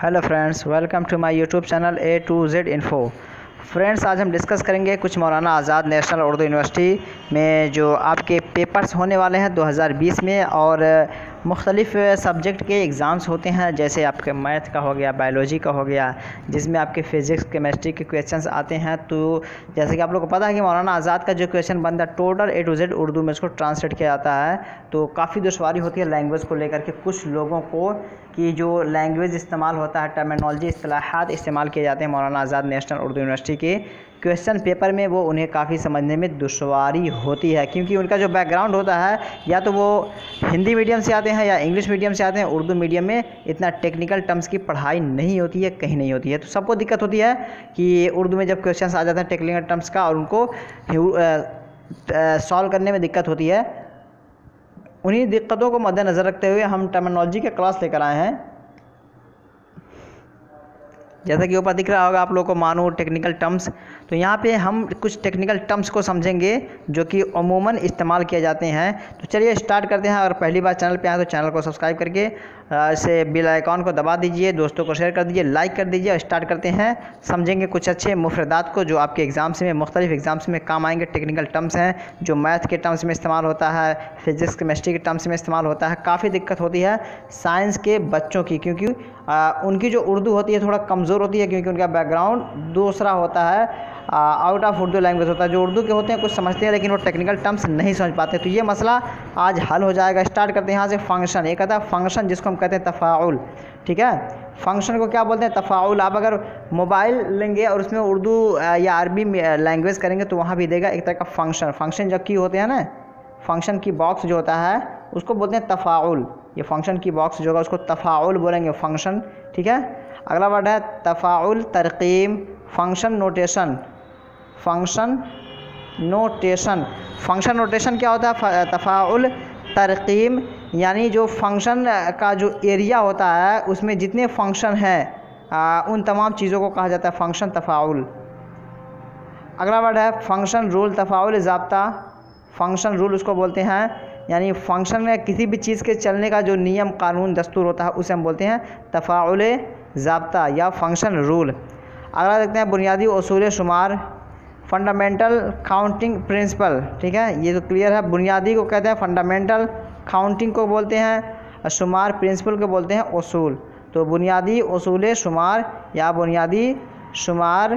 Hello friends, welcome to my YouTube channel A to Z info. Friends, आज हम discuss करेंगे कुछ मौलाना आज़ाद national Urdu university में जो आपके पेपर्स होने वाले हैं 2020 में, और मुख्तलिफ़ सब्जेक्ट के एग्ज़ाम्स होते हैं, जैसे आपके मैथ का हो गया, बायोलॉजी का हो गया, जिसमें आपके फ़िज़िक्स केमिस्ट्री के क्वेश्चंस आते हैं। तो जैसे कि आप लोगों को पता है कि मौलाना आज़ाद का जो क्वेश्चन बनता है total A to Z Urdu में इसको ट्रांसलेट किया जाता है, तो काफ़ी दुश्वारी होती है लैंग्वेज को लेकर के कुछ लोगों को, कि जो लैंग्वेज इस्तेमाल होता है, टर्मिनोलॉजी इस्तिलाहात इस्तेमाल किए जाते हैं मौलाना आज़ाद नेशनल उर्दू यूनिवर्सिटी के क्वेश्चन पेपर में, वो उन्हें काफ़ी समझने में दुश्वारी होती है, क्योंकि उनका जो बैकग्राउंड होता है, या तो वो हिंदी मीडियम से आते हैं या इंग्लिश मीडियम से आते हैं। उर्दू मीडियम में इतना टेक्निकल टर्म्स की पढ़ाई नहीं होती है, कहीं नहीं होती है। तो सबको दिक्कत होती है कि उर्दू में जब क्वेश्चन आ जाते हैं टेक्निकल टर्म्स का, और उनको सॉल्व करने में दिक्कत होती है। उन्हीं दिक्कतों को मद्देनज़र रखते हुए हम टर्मिनोलॉजी के क्लास लेकर आए हैं। जैसा कि ऊपर दिख रहा होगा आप लोगों को, मानो टेक्निकल टर्म्स। तो यहाँ पे हम कुछ टेक्निकल टर्म्स को समझेंगे जो कि अमूमन इस्तेमाल किए जाते हैं। तो चलिए स्टार्ट करते हैं। और पहली बार चैनल पे आए तो चैनल को सब्सक्राइब करके इसे बेल आइकॉन को दबा दीजिए, दोस्तों को शेयर कर दीजिए, लाइक कर दीजिए। और स्टार्ट करते हैं, समझेंगे कुछ अच्छे मुफरदात को जो आपके एग्ज़ाम्स में, मुख्तलिफ एग्ज़ाम्स में काम आएंगे। टेक्निकल टर्म्स हैं जो मैथ के टर्म्स में इस्तेमाल होता है, फिज़िक्स केमिस्ट्री के टर्म्स में इस्तेमाल होता है। काफ़ी दिक्कत होती है साइंस के बच्चों की, क्योंकि उनकी जो उर्दू होती है थोड़ा कमज़ोर होती है, क्योंकि उनका बैकग्राउंड दूसरा होता है, आउट ऑफ उर्दू लैंग्वेज होता है। जो उर्दू के होते हैं कुछ समझते हैं, लेकिन वो टेक्निकल टर्म्स नहीं समझ पाते। तो ये मसला आज हल हो जाएगा। स्टार्ट करते हैं यहाँ से। फंक्शन, एक आता है फंक्शन जिसको हम कहते हैं तफ़ाउल, ठीक है। फंक्शन को क्या बोलते हैं? तफ़ाउल। आप अगर मोबाइल लेंगे और उसमें उर्दू या अरबी लैंग्वेज करेंगे तो वहाँ भी देगा एक तरह का फंक्शन। फंक्शन जब की होते हैं ना, फंक्शन की बॉक्स जो होता है उसको बोलते हैं तफ़ाउल। ये फंक्शन की बॉक्स जो होगा उसको तफ़ाउल बोलेंगे, फंक्शन, ठीक है। अगला वर्ड है तफ़ाउल तरकीम, function notation. Function notation, function notation क्या होता है? तफ़ाउल तरकीम, यानी जो फंक्शन का जो एरिया होता है उसमें जितने फंक्शन हैं उन तमाम चीज़ों को कहा जाता है फंक्शन तफ़ाउल। अगला वर्ड है फंक्शन रूल, तफ़ाउल ज़ाब्ता। फंक्शन रूल उसको बोलते हैं, यानी फंक्शन में किसी भी चीज़ के चलने का जो नियम कानून दस्तूर होता है उसे हम बोलते हैं तफ़ाउल ज़ाब्ता या फंक्शन रूल। अगला देखते हैं बुनियादी उसूल शुमार, फंडामेंटल काउंटिंग प्रिंसिपल, ठीक है। ये तो क्लियर है। बुनियादी को कहते हैं फंडामेंटल, काउंटिंग को बोलते हैं शुमार, प्रिंसिपल को बोलते हैं उसूल। तो बुनियादी उसूल शुमार या बुनियादी शुमार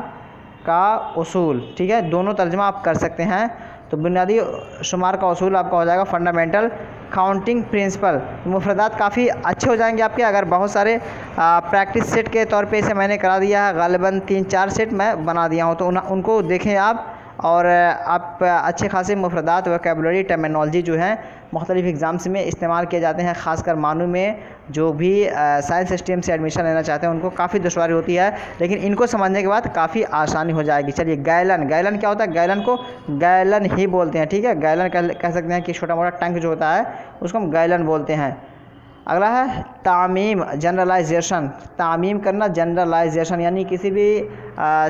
का उसूल, ठीक है। दोनों तर्जमा आप कर सकते हैं। तो बुनियादी शुमार का उसूल आपका हो जाएगा फंडामेंटल काउंटिंग प्रिंसिपल। मुफरदात काफ़ी अच्छे हो जाएंगे आपके, अगर बहुत सारे प्रैक्टिस सेट के तौर पे इसे मैंने करा दिया है, गालिबन 3-4 सेट मैं बना दिया हूँ, तो उनको देखें आप, और आप अच्छे खासे मुफरदात, वोकैबुलरी, टर्मिनोलॉजी जो है मुख्तलिफ़ एग्ज़ाम्स में इस्तेमाल किए जाते हैं। ख़ासकर मानू में जो भी साइंस स्ट्रीम से एडमिशन लेना चाहते हैं उनको काफ़ी दुश्वारी होती है, लेकिन इनको समझने के बाद काफ़ी आसानी हो जाएगी। चलिए गैलन, गैलन क्या होता है? गैलन को गैलन ही बोलते हैं, ठीक है। गैलन कह सकते हैं कि छोटा मोटा टंक जो होता है उसको हम गैलन बोलते हैं। अगला है तामीम, जनरलाइजेशन। तामीम करना, जनरलाइजेशन, यानी किसी भी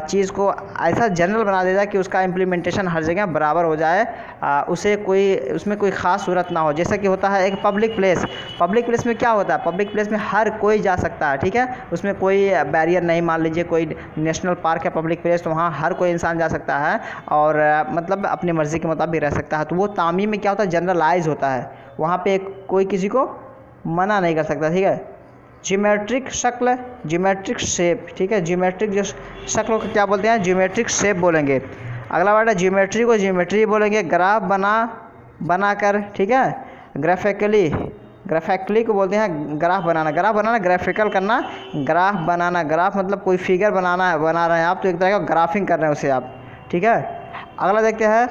चीज़ को ऐसा जनरल बना देता है कि उसका इम्प्लीमेंटेशन हर जगह बराबर हो जाए, उसमें कोई ख़ास सूरत ना हो। जैसा कि होता है एक पब्लिक प्लेस, पब्लिक प्लेस में क्या होता है? पब्लिक प्लेस में हर कोई जा सकता है, ठीक है। उसमें कोई बैरियर नहीं। मान लीजिए कोई नेशनल पार्क है पब्लिक प्लेस, तो वहाँ हर कोई इंसान जा सकता है और मतलब अपनी मर्ज़ी के मुताबिक रह सकता है। तो वो तामीम में क्या होता है? जनरलाइज होता है। वहाँ पे कोई किसी को मना नहीं कर सकता, ठीक है। ज्योमेट्रिक शक्ल, ज्योमेट्रिक शेप, ठीक है। ज्योमेट्रिक जो शक्ल को क्या बोलते हैं? ज्योमेट्रिक शेप बोलेंगे। अगला वर्ड है ज्योमेट्री को ज्योमेट्री बोलेंगे। ग्राफ बनाकर, ठीक है। ग्राफिकली, ग्राफिकली को बोलते हैं ग्राफ बनाना। ग्राफ बनाना, ग्राफिकल करना, ग्राफ बनाना। ग्राफ मतलब कोई फिगर बना रहे हैं आप, तो एक तरह का ग्राफिंग कर रहे हैं उसे आप, ठीक है। अगला देखते हैं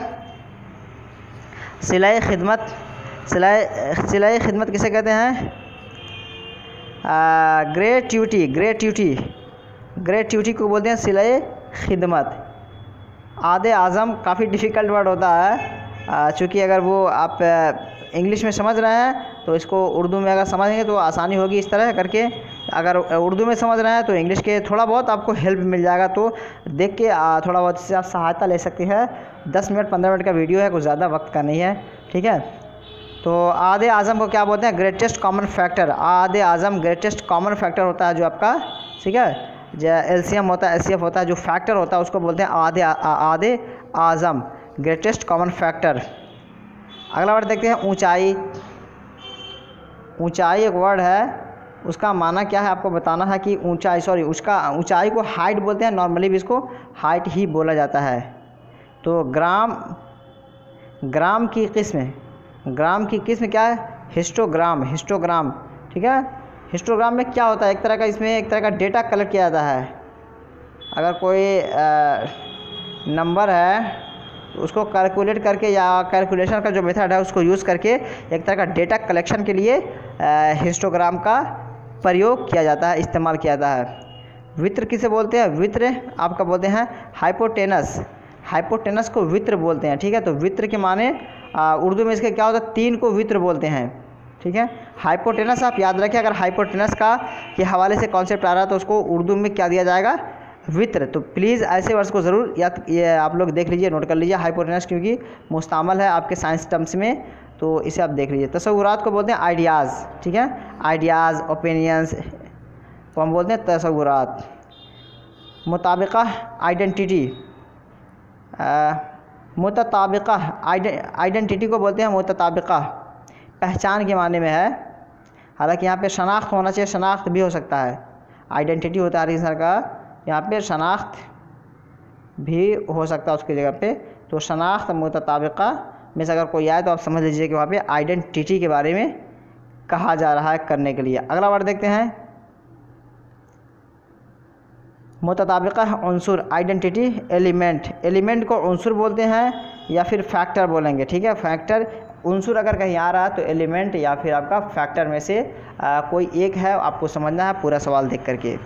सिलाई खिदमत। सिलाई खिदमत किसे कहते हैं? ग्रेट्यूटी, ग्रेट्यूटी, ग्रेट्यूटी को बोलते हैं सिलाई खिदमत। आदे आज़म काफ़ी डिफ़िकल्ट वर्ड होता है, चूँकि अगर वो आप इंग्लिश में समझ रहे हैं तो इसको उर्दू में अगर समझेंगे तो आसानी होगी। इस तरह करके अगर उर्दू में समझ रहे हैं तो इंग्लिश के थोड़ा बहुत आपको हेल्प मिल जाएगा, तो देख के थोड़ा बहुत इससे आप सहायता ले सकते हैं। 10 मिनट 15 मिनट का वीडियो है, कुछ ज़्यादा वक्त का नहीं है, ठीक है। तो आदे आज़म को क्या बोलते हैं? Greatest common factor. आदे आज़म ग्रेटेस्ट कॉमन फैक्टर होता है जो आपका ठीक है। एलसीएम होता है, एचसीएफ होता है, जो फैक्टर होता है उसको बोलते हैं आधे आज़म, ग्रेटेस्ट कॉमन फैक्टर। अगला वर्ड देखते हैं ऊंचाई। ऊंचाई एक वर्ड है, उसका माना क्या है आपको बताना है कि उसका ऊंचाई को हाइट बोलते हैं, नॉर्मली भी इसको हाइट ही बोला जाता है। तो ग्राम की किस्म क्या है? हिस्टोग्राम, ठीक है। हिस्टोग्राम में क्या होता है, एक तरह का डेटा कलेक्ट किया जाता है। अगर कोई नंबर है उसको कैलकुलेट करके या कैलकुलेशन का जो मेथड है उसको यूज़ करके एक तरह का डेटा कलेक्शन के लिए हिस्टोग्राम का प्रयोग किया जाता है, इस्तेमाल किया जाता है। वित्र किसे बोलते हैं? वित्र आपका बोलते हैं हाइपोटेनस को वित्र बोलते हैं, ठीक है। तो वित्र के माने उर्दू में इसके क्या होता है? 3 को वित्र बोलते हैं, ठीक है। हाइपोटेनस आप याद रखें, अगर हाइपोटेनस का के हवाले से कॉन्सेप्ट आ रहा है तो उसको उर्दू में क्या दिया जाएगा? वित्र। तो प्लीज़ ऐसे वर्ड्स को ज़रूर ये आप लोग देख लीजिए, नोट कर लीजिए। हाइपोटेनस क्योंकि मुस्तामल है आपके साइंस टर्म्स में, तो इसे आप देख लीजिए। तसव्वुरात को बोलते हैं आइडियाज़, ठीक है। आइडियाज़, ओपिनियंस को हम बोलते हैं तसव्वुरात। मुताबिका आइडेंटिटी, आइडेंटिटी को बोलते हैं मुतताबिका, पहचान के माने में है। हालांकि यहाँ पे शनाख्त होना चाहिए, शनाख्त भी हो सकता है। आइडेंटिटी होता है सर का, यहाँ पे शनाख्त भी हो सकता है उसकी जगह पे। तो शनाख्त मुतताबिका में से अगर कोई आए तो आप समझ लीजिए कि वहाँ पे आइडेंटिटी के बारे में कहा जा रहा है करने के लिए। अगला वर्ड देखते हैं मुतताबिका उन्सुर, आइडेंटिटी एलिमेंट को उन्सुर बोलते हैं या फिर फैक्टर बोलेंगे, ठीक है। फैक्टर, उन्सुर अगर कहीं आ रहा है तो एलिमेंट या फिर आपका फैक्टर में से कोई एक है, आपको समझना है पूरा सवाल देख करके।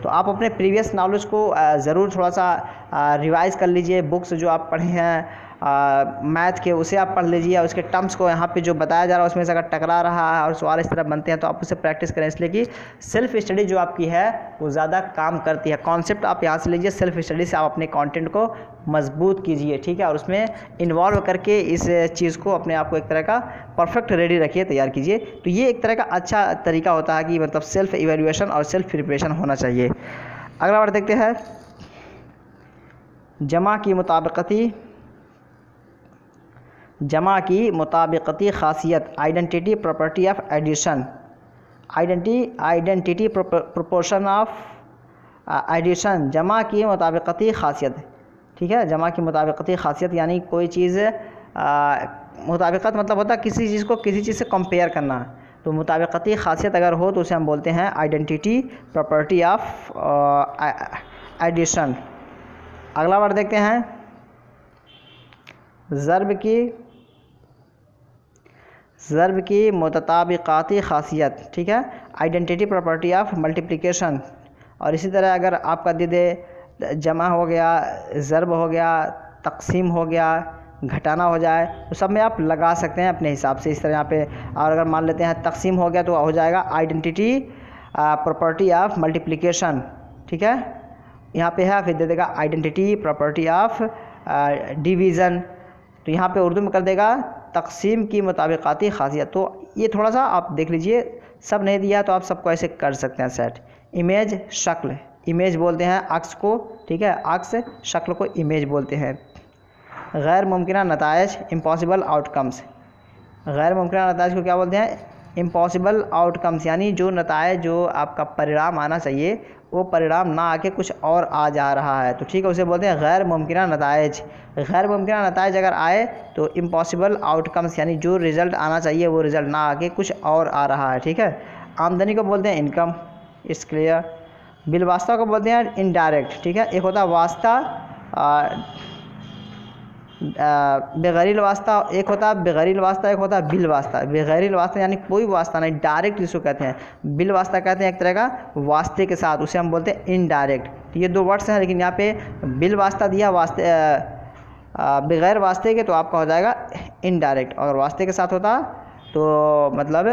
तो आप अपने प्रीवियस नॉलेज को ज़रूर थोड़ा सा रिवाइज़ कर लीजिए। बुक्स जो आप पढ़े हैं मैथ के उसे आप पढ़ लीजिए, और उसके टर्म्स को यहाँ पे जो बताया जा रहा है उसमें से अगर टकरा रहा है और सवाल इस तरह बनते हैं तो आप उसे प्रैक्टिस करें, इसलिए कि सेल्फ स्टडी जो आपकी है वो ज़्यादा काम करती है। कॉन्सेप्ट आप यहाँ से लीजिए, सेल्फ स्टडी से आप अपने कंटेंट को मजबूत कीजिए, ठीक है। और उसमें इन्वॉल्व करके इस चीज़ को अपने आप को एक तरह का परफेक्ट रेडी रखिए, तैयार कीजिए। तो ये एक तरह का अच्छा तरीका होता है कि मतलब सेल्फ इवैल्यूएशन और सेल्फ प्रिपरेशन होना चाहिए। अगला वर्ड देखते हैं जमा की मुताबिकती खासियत, identity property of addition, identity proportion of addition, जमा की मुताबिकती खासियत, ठीक है। जमा की मुताबिकती खासियत यानी कोई चीज़ मुताबिकत मतलब होता है किसी चीज़ को किसी चीज़ से कंपेयर करना। तो मुताबिकती खासियत अगर हो तो उसे हम बोलते हैं आइडेंटिटी प्रॉपर्टी ऑफ एडिशन। अगला वर्ड देखते हैं ज़र्ब की मुतताबिकाती खासियत, ठीक है। Identity property of multiplication. और इसी तरह अगर आपका दे जमा हो गया, ज़र्ब हो गया, तकसीम हो गया, घटाना हो जाए, तो सब में आप लगा सकते हैं अपने हिसाब से इस तरह यहाँ पे। और अगर मान लेते हैं तकसीम हो गया तो हो जाएगा आइडेंटिटी प्रॉपर्टी ऑफ मल्टीप्लिकेशन, ठीक है। यहाँ पे है, फिर दे देगा आइडेंटिटी प्रॉपर्टी ऑफ डिवीज़न। तो यहाँ पे उर्दू में कर देगा तकसीम की मुताबिकाती खासियत। तो ये थोड़ा सा आप देख लीजिए, सब नहीं दिया तो आप सबको ऐसे कर सकते हैं सेट। इमेज, शक्ल, इमेज बोलते हैं अक्स को, ठीक है। अक्स, शक्ल को इमेज बोलते हैं। गैर मुमकिन नताइज, इम्पॉसिबल आउटकम्स, गैर मुमकिन नताइज को क्या बोलते हैं? इम्पॉसिबल आउटकम्स, यानी जो नताइज, जो आपका परिणाम आना चाहिए वो परिणाम ना आके कुछ और आ जा रहा है, तो ठीक है, उसे बोलते हैं गैर मुमकिन नताइज। गैर मुमकिन नताइज अगर आए तो इम्पॉसिबल आउटकम्स, यानी जो रिज़ल्ट आना चाहिए वो रिज़ल्ट ना आके कुछ और आ रहा है, ठीक है। आमदनी को बोलते हैं इनकम, इट्स क्लियर। बिल वास्ता को बोलते हैं इनडायरेक्ट, ठीक है। एक होता है वास्ता बेगैरिल वास्ता, एक होता है बेगैरिल वास्ता, एक होता है बिल वास्ता। बेगैरिल वास्ता यानी कोई वास्ता नहीं, डायरेक्ट जिसको कहते हैं। बिल वास्ता कहते हैं एक तरह का वास्ते के साथ, उसे हम बोलते हैं इनडायरेक्ट। तो ये दो वर्ड्स हैं, लेकिन यहाँ पे बिल वास्ता दिया, वास्ते बगैर वास्ते के तो आपका हो जाएगा इनडायरेक्ट। अगर वास्ते के साथ होता तो मतलब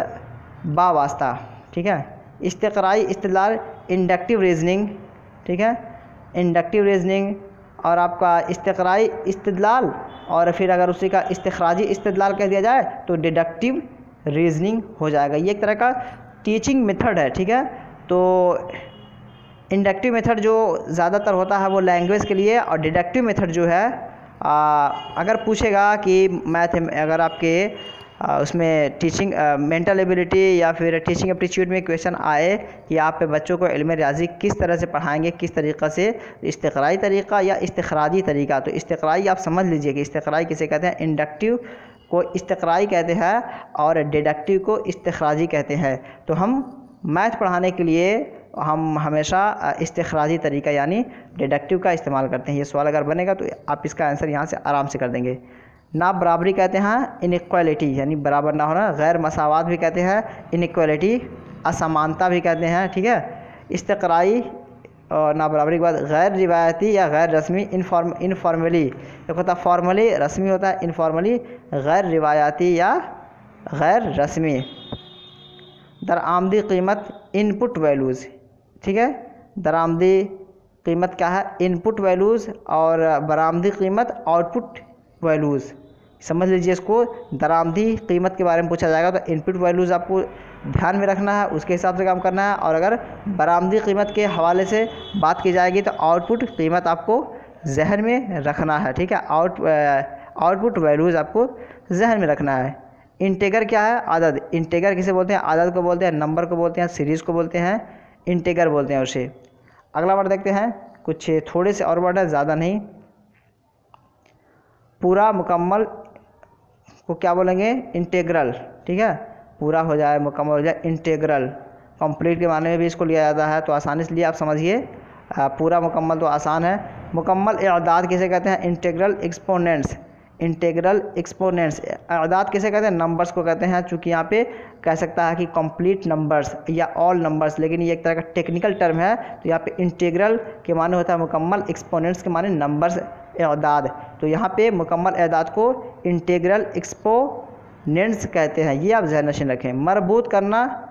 बा वास्ता, ठीक है। इस्तिक़राई इस्तिदलाल, इंडक्टिव रीजनिंग, ठीक है। इंडक्टिव रीजनिंग और आपका इस्तिक़राई इस्तिदलाल, और फिर अगर उसी का इस्तिख़राजी इस्तिदलाल कह दिया जाए तो डिडक्टिव रीजनिंग हो जाएगा। ये एक तरह का टीचिंग मेथड है, ठीक है। तो इंडक्टिव मेथड जो ज़्यादातर होता है वो लैंग्वेज के लिए, और डिडक्टिव मेथड जो है अगर पूछेगा कि मैथ अगर आपके उसमें टीचिंग मेंटल एबिलिटी या फिर टीचिंग एप्टीट्यूड में क्वेश्चन आए कि आप बच्चों को इल्म रियाजी किस तरह से पढ़ाएंगे, किस तरीक़ा से, इस्तिक़राई तरीक़ा या इस्तिख़राजी तरीक़ा। तो इस्तिक़राई आप समझ लीजिए कि इस्तिक़राई किसे कहते हैं, इंडक्टिव को इस्तिक़राई कहते हैं और डिडक्टिव को इस्तिख़राजी कहते हैं। तो हम मैथ पढ़ाने के लिए हम हमेशा इस्तिख़राजी तरीक़ा यानी डिडक्टिव का इस्तेमाल करते हैं। ये सवाल अगर बनेगा तो आप इसका आंसर यहाँ से आराम से कर देंगे। ना बराबरी कहते हैं इनइक्वालिटी यानी बराबर ना होना, गैर मसावात भी कहते हैं इनइक्वालिटी, असमानता भी कहते हैं, ठीक है। इस्तिक़राई और ना बराबरी के बाद गैर रिवायती या गैर रस्मी, इनफॉर्मली, एक होता है फॉर्मली, रस्मी होता है इनफॉर्मली, गैर रिवायाती या गैर रस्मी। दरआमदी कीमत इनपुट वैल्यूज़, ठीक है। दरामदी कीमत क्या है, इनपुट वैल्यूज़, और बरामदी कीमत आउटपुट वैल्यूज़। समझ लीजिए इसको, दरामदी कीमत के बारे में पूछा जाएगा तो इनपुट वैल्यूज़ आपको ध्यान में रखना है, उसके हिसाब से काम करना है। और अगर बरामदी कीमत के हवाले से बात की जाएगी तो आउटपुट कीमत आपको जहन में रखना है, ठीक है। आउटपुट वैल्यूज़ आपको जहन में रखना है। इंटीगर क्या है, आदद। इंटीगर किसे बोलते हैं, आदद को बोलते हैं, नंबर को बोलते हैं, सीरीज़ को बोलते हैं, इंटीगर बोलते हैं उसे। अगला वर्ड देखते हैं, कुछ थोड़े से और वर्ड है, ज़्यादा नहीं। पूरा मुकम्मल को क्या बोलेंगे, इंटीग्रल, ठीक है। पूरा हो जाए, मुकम्मल हो जाए, इंटीग्रल। कंप्लीट के माने में भी इसको लिया जाता है, तो आसानी से लिए आप समझिए। पूरा मुकम्मल तो आसान है। मुकम्मल एदाद किसे कहते हैं, इंटीग्रल एक्सपोनेंट्स। इंटीग्रल एक्सपोनेंट्स एदाद किसे कहते हैं, नंबर्स को कहते हैं। चूँकि यहाँ पे कह सकता है कि कंप्लीट नंबर्स या ऑल नंबर्स, लेकिन ये एक तरह का टेक्निकल टर्म है। तो यहाँ पे इंटीग्रल के माने होता है मुकम्मल, एक्सपोनेंट्स के माने नंबर्स एदाद। तो यहाँ पे मुकम्मल एदाद को इंटीग्रल एक्सपोनेंट्स कहते हैं, ये आप ज़हन नशीन रखें। मरबूत करना,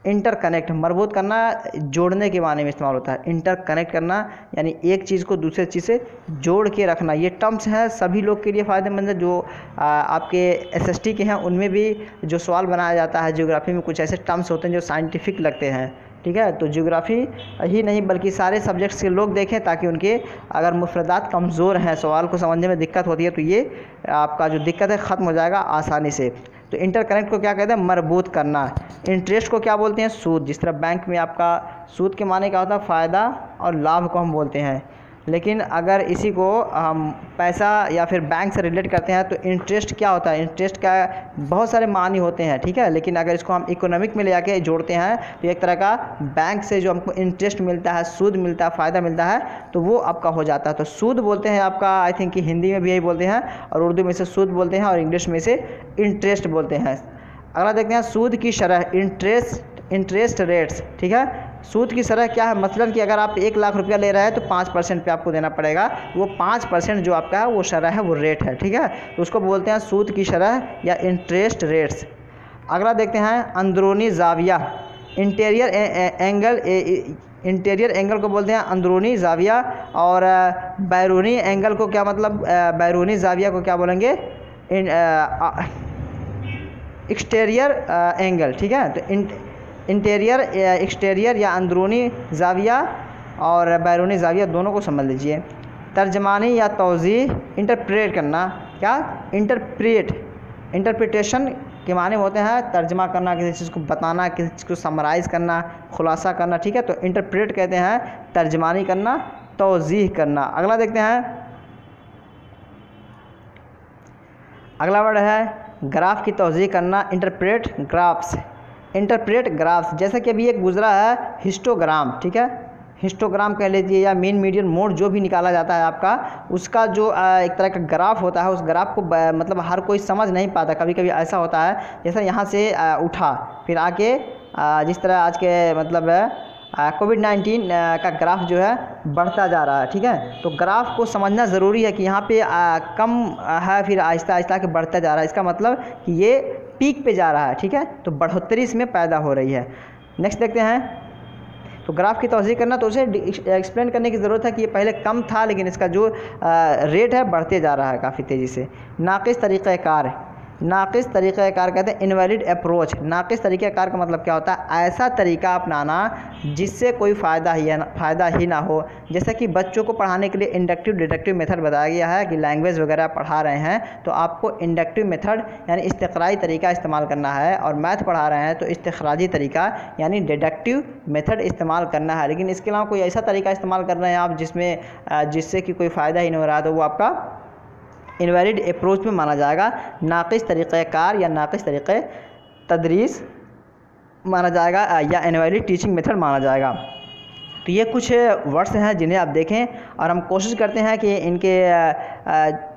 इंटरकनेक्ट, मरबूत करना जोड़ने के माने में इस्तेमाल होता है। इंटरकनेक्ट करना यानी एक चीज़ को दूसरे चीज़ से जोड़ के रखना। ये टर्म्स हैं सभी लोग के लिए फ़ायदेमंद है। जो आपके एसएसटी के हैं उनमें भी जो सवाल बनाया जाता है ज्योग्राफी में, कुछ ऐसे टर्म्स होते हैं जो साइंटिफिक लगते हैं, ठीक है। तो ज्योग्राफी ही नहीं बल्कि सारे सब्जेक्ट्स के लोग देखें, ताकि उनके अगर मुफरदात कमज़ोर हैं, सवाल को समझने में दिक्कत होती है, तो ये आपका जो दिक्कत है ख़त्म हो जाएगा आसानी से। तो इंटरकनेक्ट को क्या कहते हैं, मरबूत करना। इंटरेस्ट को क्या बोलते हैं, सूद। जिस तरह बैंक में आपका सूद के माने क्या होता है, फ़ायदा और लाभ को हम बोलते हैं। लेकिन अगर इसी को हम पैसा या फिर बैंक से रिलेट करते हैं तो इंटरेस्ट क्या होता है, इंटरेस्ट का बहुत सारे मानी होते हैं, ठीक है। लेकिन अगर इसको हम इकोनॉमिक में ले आके जोड़ते हैं तो एक तरह का बैंक से जो हमको इंटरेस्ट मिलता है, सूद मिलता है, फ़ायदा मिलता है, तो वो आपका हो जाता है। तो सूद बोलते हैं आपका, आई थिंक कि हिंदी में भी यही बोलते हैं, और उर्दू में से सूद बोलते हैं, और इंग्लिश में से इंटरेस्ट बोलते हैं। अगला देखते हैं, सूद की शरह, इंटरेस्ट रेट्स, ठीक है। सूद की शरह क्या है, मसलन कि अगर आप 1 लाख रुपया ले रहे हैं तो 5% पे आपको देना पड़ेगा। वो 5% जो आपका है वो शरह है, वो रेट है, ठीक है। तो उसको बोलते हैं सूद की शरह या इंटरेस्ट रेट्स। अगला देखते हैं, अंदरूनी जाविया, इंटीरियर एंगल। इंटीरियर एंगल को बोलते हैं अंदरूनी जाविया, और बैरूनी एंगल को क्या मतलब, बैरूनी जाविया को क्या बोलेंगे, एक्सटीरियर एंगल, ठीक है। तो इंटीरियर एक्सटीरियर या अंदरूनी जाविया और बैरूनी जाविया दोनों को समझ लीजिए। तर्जमानी या तौज़ीह, इंटरप्रेट करना, क्या, इंटरप्रिटेशन के माने होते हैं तर्जमा करना, किसी चीज़ को बताना, किसी चीज़ को समराइज़ करना, खुलासा करना, ठीक है। तो इंटरप्रेट कहते हैं तर्जमानी करना, तौज़ीह करना। अगला देखते हैं, अगला वर्ड है ग्राफ की तौज़ीह करना, इंटरप्रेट ग्राफ्स। इंटरप्रेट ग्राफ्स, जैसे कि अभी एक गुजरा है हिस्टोग्राम, ठीक है। हिस्टोग्राम कह लीजिए या मीन मीडियन मोड जो भी निकाला जाता है आपका, उसका जो एक तरह का ग्राफ होता है, उस ग्राफ को मतलब हर कोई समझ नहीं पाता। कभी कभी ऐसा होता है जैसे यहाँ से उठा, फिर आके जिस तरह आज के मतलब कोविड-19 का ग्राफ जो है बढ़ता जा रहा है, ठीक है। तो ग्राफ को समझना ज़रूरी है कि यहाँ पे कम है, फिर आहिस्ता आहिस्ता के बढ़ता जा रहा है। इसका मतलब कि ये पीक पे जा रहा है, ठीक है। तो बढ़ोतरी इसमें पैदा हो रही है। नेक्स्ट देखते हैं, तो ग्राफ की तौज़ीह करना, तो उसे एक्सप्लेन करने की ज़रूरत है कि ये पहले कम था लेकिन इसका जो रेट है बढ़ते जा रहा है काफ़ी तेज़ी से। नाक़िस तरीक़ाकार, नाक़िस तरीक़ाकार कहते हैं इनवैलिड अप्रोच। नाक़िस तरीक़ाकार का मतलब क्या होता है? ऐसा तरीका अपनाना जिससे कोई फ़ायदा ही ना हो। जैसे कि बच्चों को पढ़ाने के लिए इंडक्टिव डिडक्टिव मेथड बताया गया है कि लैंग्वेज वगैरह पढ़ा रहे हैं तो आपको इंडक्टिव मेथड यानी इस्तिक़राई तरीका इस्तेमाल करना है, और मैथ पढ़ा रहे हैं तो इस्तिख़राजी तरीका यानी डिडक्टिव मेथड इस्तेमाल करना है। लेकिन इसके अलावा कोई ऐसा तरीका इस्तेमाल कर रहे हैं आप जिससे कि कोई फ़ायदा ही नहीं हो रहा है तो वो आपका इनवैलिड अप्रोच में माना जाएगा, नाक़िस तरीक़ाकार या नाक़िस तरीक़े तदरीस माना जाएगा या इनवैलिड टीचिंग मेथड माना जाएगा। तो ये कुछ वर्ड्स हैं जिन्हें आप देखें और हम कोशिश करते हैं कि इनके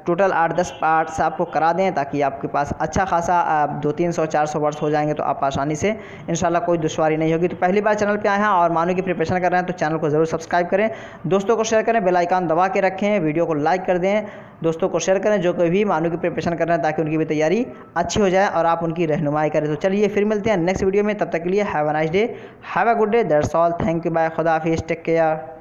टोटल 8-10 पार्ट्स आपको करा दें ताकि आपके पास अच्छा खासा 200-300-400 वर्ड्स हो जाएंगे तो आप आसानी से इंशाल्लाह कोई दुश्वारी नहीं होगी। तो पहली बार चैनल पे आए हैं और मानो की प्रिपरेशन कर रहे हैं तो चैनल को ज़रूर सब्सक्राइब करें, दोस्तों को शेयर करें, बेल आइकन दबा के रखें, वीडियो को लाइक कर दें, दोस्तों को शेयर करें जो कोई भी मानो की प्रिपरेशन कर रहे हैं ताकि उनकी भी तैयारी अच्छी हो जाए और आप उनकी रहनुमाई करें। तो चलिए फिर मिलते हैं नेक्स्ट वीडियो में, तब तक के लिए have a nice day, have a good day, that's all, thank you, bye, खुदा हाफिज़, टेक केयर।